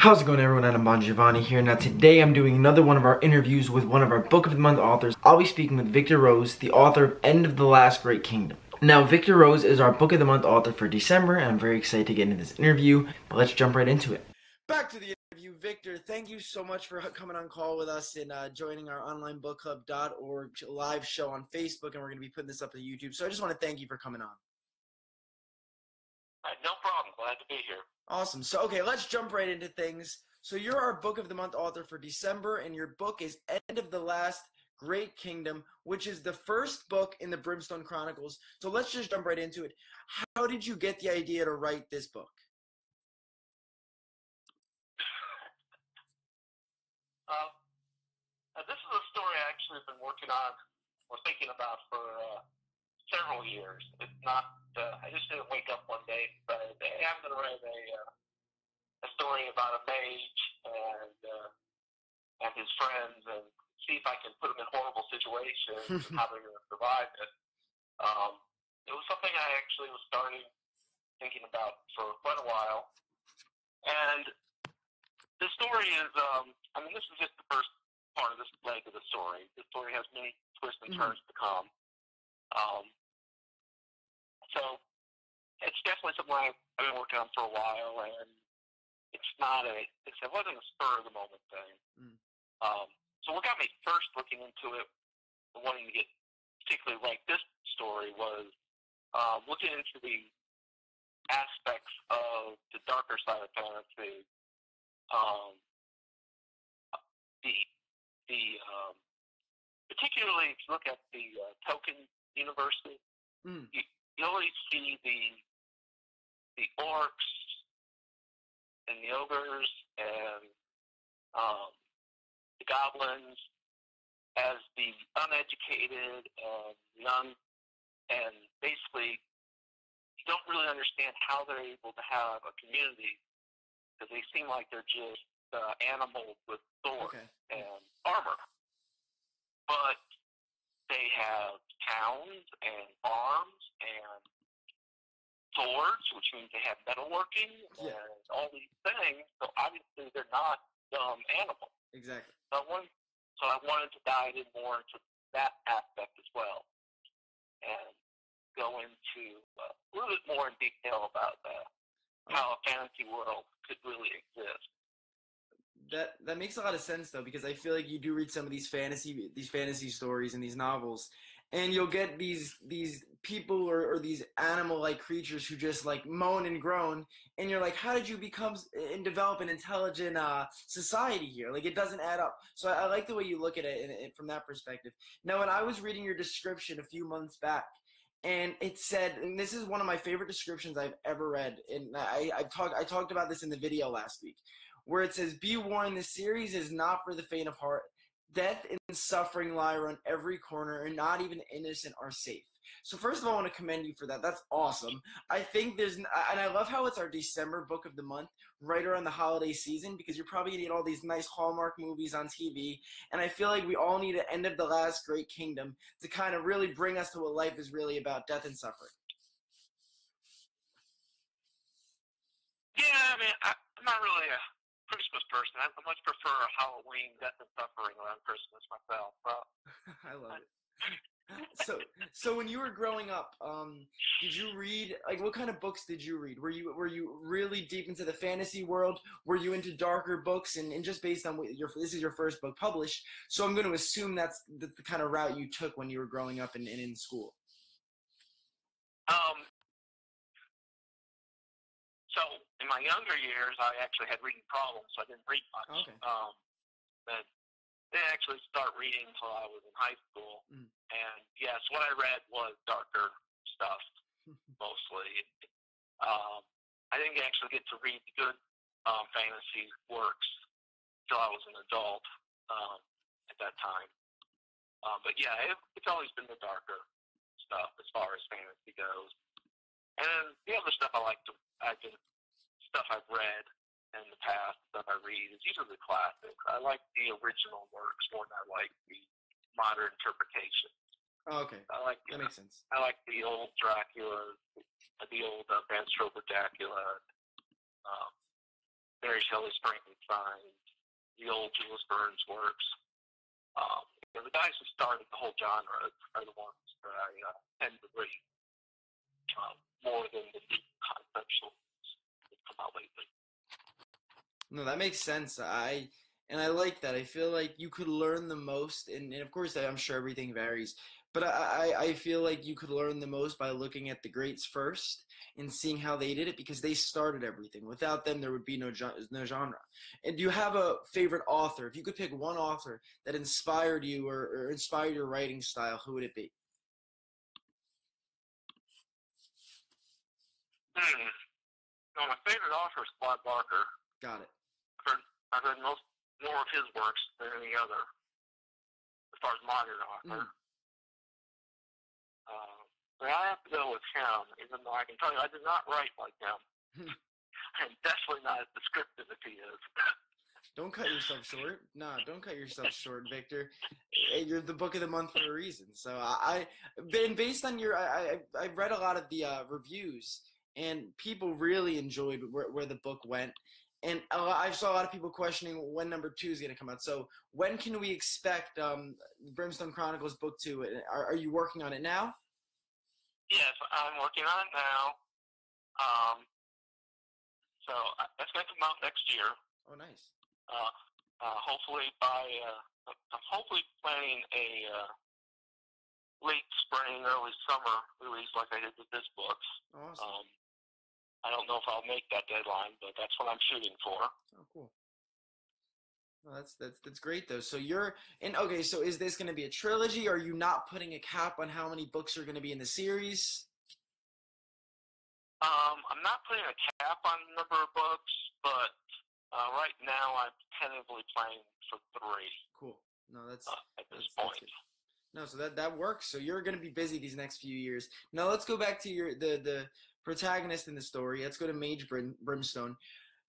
How's it going, everyone? I'm Bon Giovanni here. Now today I'm doing another one of our interviews with one of our Book of the Month authors. I'll be speaking with Victor Rose, the author of End of the Last Great Kingdom. Now Victor Rose is our Book of the Month author for December, and I'm very excited to get into this interview, but let's jump right into it. Back to the interview. Victor, thank you so much for coming on call with us and joining our OnlineBookClub.org live show on Facebook, and we're going to be putting this up on YouTube. So I just want to thank you for coming on. No problem. Glad to be here. Awesome. So, okay, let's jump right into things. So you're our Book of the Month author for December, and your book is End of the Last Great Kingdom, which is the first book in the Brimstone Chronicles. So let's just jump right into it. How did you get the idea to write this book? This is a story I actually have been working on or thinking about for several years. It's not, I just didn't wake up one day, but I'm going to write a story about a mage and his friends and see if I can put them in horrible situations and how they're going to survive it. It was something I actually was thinking about for quite a while. And the story is, this is just the first part of this leg of the story. The story has many twists and turns to come. So it's definitely something I've been working on for a while, and it wasn't a spur of the moment thing. So what got me first looking into it, and wanting to get particularly like this story, was looking into the aspects of the darker side of fantasy. Particularly if you look at the Tolkien universes, you always see the orcs and the ogres and the goblins as the uneducated and young, and basically you don't really understand how they're able to have a community, because they seem like they're just animals with swords and armor. But they have towns and farms and swords, which means they have metalworking and all these things. So obviously they're not dumb animals. Exactly. So I wanted to dive in more into that aspect as well, and go into a little bit more in detail about how a fantasy world could really exist. That makes a lot of sense, though, because I feel like you do read some of these fantasy stories and these novels, and you'll get these people or these animal-like creatures who just like moan and groan, and you're like, how did you become and develop an intelligent society here? Like, it doesn't add up. So I like the way you look at it from that perspective. Now, when I was reading your description a few months back, and it said, and this is one of my favorite descriptions I've ever read, and I talked about this in the video last week, where it says, "Be warned, this series is not for the faint of heart. Death and suffering lie around every corner, and not even the innocent are safe." So first of all, I want to commend you for that. That's awesome. I think and I love how it's our December Book of the Month, right around the holiday season, because you're probably going to get all these nice Hallmark movies on TV, and I feel like we all need an End of the Last Great Kingdom to kind of really bring us to what life is really about, death and suffering. Yeah, I'm not really a Christmas person. I much prefer Halloween, death and suffering around Christmas myself. I love it. So when you were growing up, did you read, like, what kind of books did you read? Were you really deep into the fantasy world? Were you into darker books? And just based on this is your first book published, so I'm going to assume that's the kind of route you took when you were growing up and in school. So in my younger years, I actually had reading problems, so I didn't read much. Okay. But didn't actually start reading until I was in high school. And yes, what I read was darker stuff, mostly. I didn't actually get to read the good fantasy works until I was an adult at that time. But yeah, it's always been the darker stuff as far as fantasy goes. And the other stuff stuff I've read in the past, stuff I read, is usually the classics. I like the original works more than I like the modern interpretation. Oh, okay. That makes sense. I like the old Dracula, the old Bram Stoker Dracula, Mary Shelley's Frankenstein, the old Jules Verne's works. The guys who started the whole genre are the ones that I tend to read more than the deep conceptual that come out lately. No, that makes sense. I like that. I feel like you could learn the most, and of course, I'm sure everything varies, but I feel like you could learn the most by looking at the greats first and seeing how they did it, because they started everything. Without them, there would be no genre. And do you have a favorite author? If you could pick one author that inspired you or inspired your writing style, who would it be? No, my favorite author is Clive Barker. Got it. I've read more of his works than any other, as far as modern author. But I have to go with him, even though I can tell you I did not write like him. I'm definitely not as descriptive as he is. Don't cut yourself short. No, don't cut yourself short, Victor. You're the book of the month for a reason. So based on I read a lot of the reviews, and people really enjoyed where the book went. And I saw a lot of people questioning when number 2 is going to come out. So when can we expect Brimstone Chronicles book 2? Are you working on it now? Yes, I'm working on it now. So that's going to come out next year. Oh, nice. Hopefully I'm hopefully planning a late spring, early summer release like I did with this book. Awesome. I don't know if I'll make that deadline, but that's what I'm shooting for. Oh, cool. Well, that's great though. So so is this going to be a trilogy? Are you not putting a cap on how many books are going to be in the series? I'm not putting a cap on the number of books, but right now I'm tentatively planning for 3. Cool. No, that's at this point. That's good. No, so that works. So you're going to be busy these next few years. Now let's go back to the protagonist in the story. Let's go to Mage Brimstone.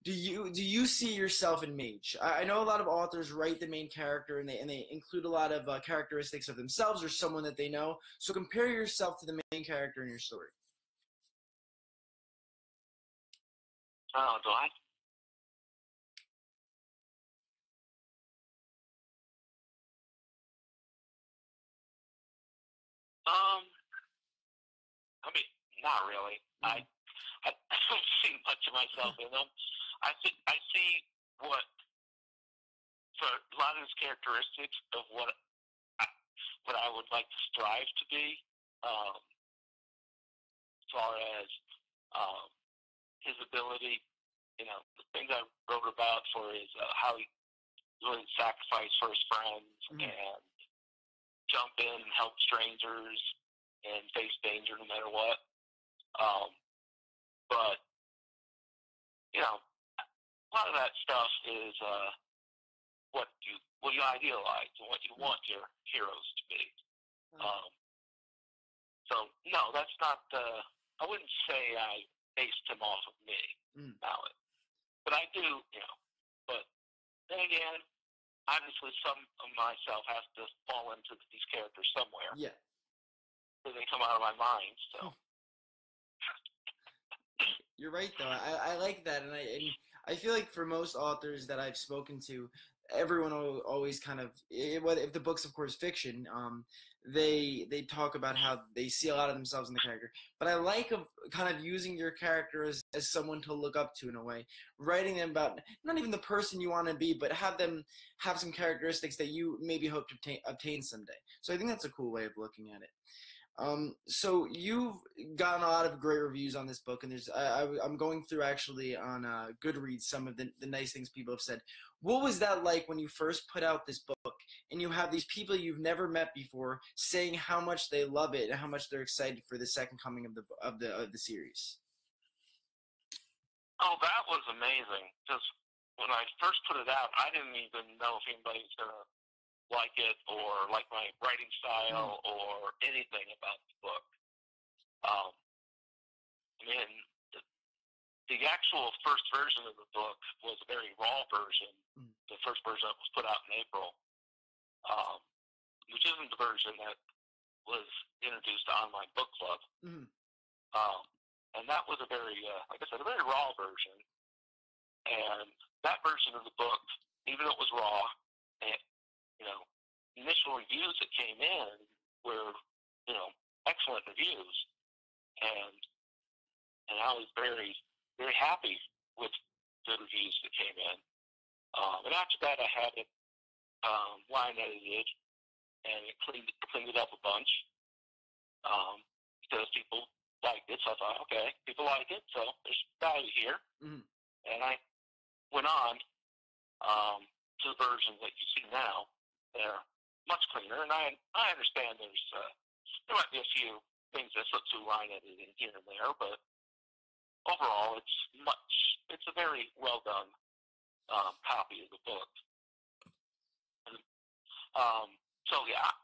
Do you see yourself in Mage? I know a lot of authors write the main character and they include a lot of characteristics of themselves or someone that they know. So compare yourself to the main character in your story. Oh, do I? I mean, not really. I don't see much of myself in them. I see what, for a lot of his characteristics of what I would like to strive to be, as far as his ability, the things I wrote about for his how he really sacrificed for his friends and jump in and help strangers and face danger no matter what. But a lot of that stuff is what you idealize and what you want your heroes to be. So no, that's not. I wouldn't say I based him off of me, but I do. But then again, obviously, some of myself has to fall into these characters somewhere. Yeah. So they come out of my mind. So. You're right, though. I like that, and I feel like for most authors that I've spoken to, everyone always kind of, if the book's of course fiction, they talk about how they see a lot of themselves in the character. But I like kind of using your character as someone to look up to in a way, writing them about not even the person you want to be, but have them have some characteristics that you maybe hope to obtain someday. So I think that's a cool way of looking at it. So you've gotten a lot of great reviews on this book, and I'm going through actually on Goodreads some of the nice things people have said. What was that like when you first put out this book, and you have these people you've never met before saying how much they love it and how much they're excited for the second coming of the series? Oh, that was amazing. Because when I first put it out, I didn't even know if anybody was gonna like it or like my writing style or anything about the book. The actual first version of the book was a very raw version. The first version that was put out in April, which isn't the version that was introduced to Online Book Club. And that was a very, like I said, a very raw version. And that version of the book, even though it was raw, and, initial reviews that came in were, excellent reviews. And I was very, very happy with the reviews that came in. And after that, I had it line edited, and it cleaned it up a bunch because people liked it. So I thought, okay, people like it, so there's value here. Mm-hmm. And I went on to the version that you see now. They're much cleaner, and I understand there might be a few things that slip through line editing here and there, but overall, it's a very well done copy of the book. So yeah,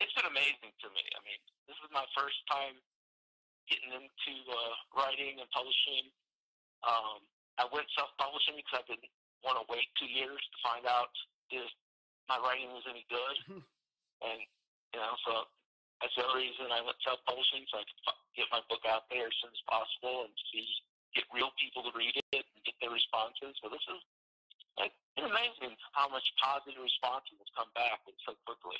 it's been amazing to me. I mean, this is my first time getting into writing and publishing. I went self-publishing because I didn't want to wait 2 years to find out if my writing was any good. And, so that's the other reason I went self-publishing, so I could get my book out there as soon as possible and get real people to read it and get their responses. So this is it's amazing how much positive responses have come back so quickly.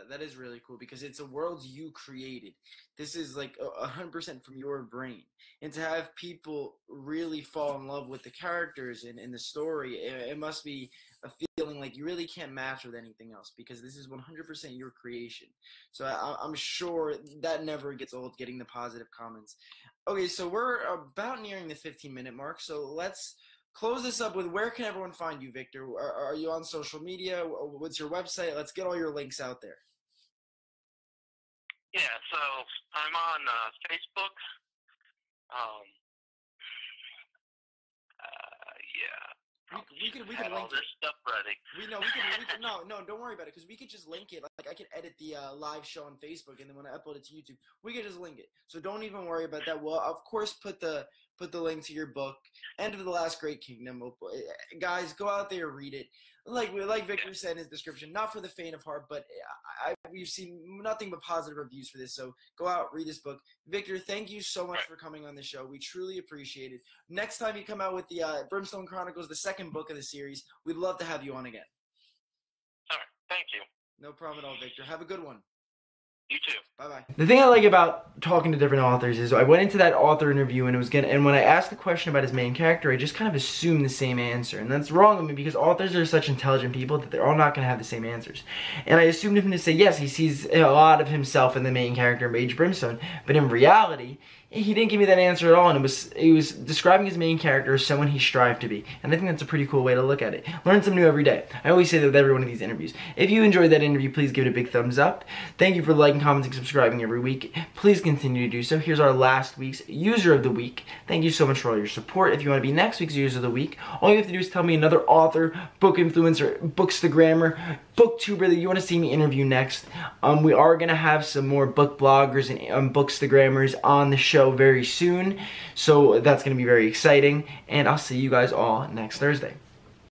That is really cool because it's a world you created. This is like 100% from your brain. And to have people really fall in love with the characters and the story, it must be a feeling like you really can't match with anything else because this is 100% your creation. So I'm sure that never gets old, getting the positive comments. Okay, so we're about nearing the 15-minute mark, so let's close this up with where can everyone find you, Victor? Are you on social media? What's your website? Let's get all your links out there. Yeah, so I'm on Facebook. We can link all this stuff ready. No, don't worry about it because we could just link it. Like I could edit the live show on Facebook, and then when I upload it to YouTube, we could just link it. So don't even worry about that. We'll of course put the link to your book, End of the Last Great Kingdom. Guys, go out there and read it. Like Victor said in his description, not for the faint of heart, but we've seen nothing but positive reviews for this. So go out, read this book. Victor, thank you so much for coming on the show. We truly appreciate it. Next time you come out with the Brimstone Chronicles, the second book of the series, we'd love to have you on again. All right, thank you. No problem at all, Victor. Have a good one. You too. Bye-bye. The thing I like about talking to different authors is I went into that author interview and when I asked the question about his main character, I just kind of assumed the same answer. And that's wrong of me because authors are such intelligent people that they're all not going to have the same answers. And I assumed him to say, yes, he sees a lot of himself in the main character, Mage Brimstone. But in reality, he didn't give me that answer at all, and he was describing his main character as someone he strived to be. And I think that's a pretty cool way to look at it. Learn something new every day. I always say that with every one of these interviews. If you enjoyed that interview, please give it a big thumbs up. Thank you for liking, commenting, subscribing every week. Please continue to do so. Here's our last week's User of the Week. Thank you so much for all your support. If you want to be next week's User of the Week, all you have to do is tell me another author, book influencer, bookstagrammer, booktuber that you want to see me interview next. We are going to have some more book bloggers and bookstagrammers on the show very soon, so that's going to be very exciting, and I'll see you guys all next Thursday.